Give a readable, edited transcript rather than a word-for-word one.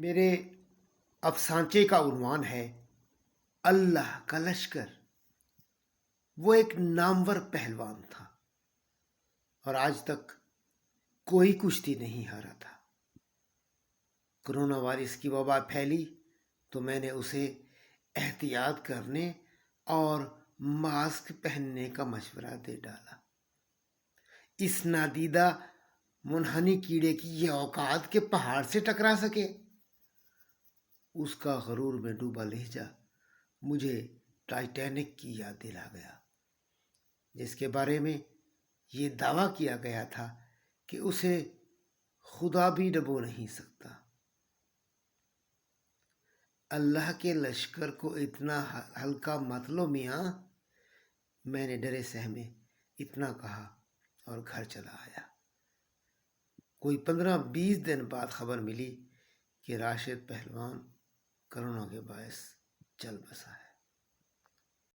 میرے افسانچے کا عنوان ہے اللہ کا لشکر۔ وہ ایک نامور پہلوان تھا اور آج تک کوئی کشتی نہیں ہارا تھا۔ کرونا وائرس کی وبا پھیلی تو میں نے اسے احتیاط کرنے اور ماسک پہننے کا مشورہ دے ڈالا۔ اس نادیدہ منحنی کیڑے کی یہ اوقات کے پہاڑ سے ٹکرا سکے، اس کا غرور میں ڈوبا لہجہ مجھے ٹائٹینک کی یاد دلا گیا، جس کے بارے میں یہ دعویٰ کیا گیا تھا کہ اسے خدا بھی ڈبو نہیں سکتا۔ اللہ کے لشکر کو اتنا ہلکا مت لو میاں، میں نے ڈرے سہمے اتنا کہا اور گھر چلا آیا۔ کوئی 15-20 دن بعد خبر ملی کہ راشد پہلوان کرونا کے باعث چل بسا ہے۔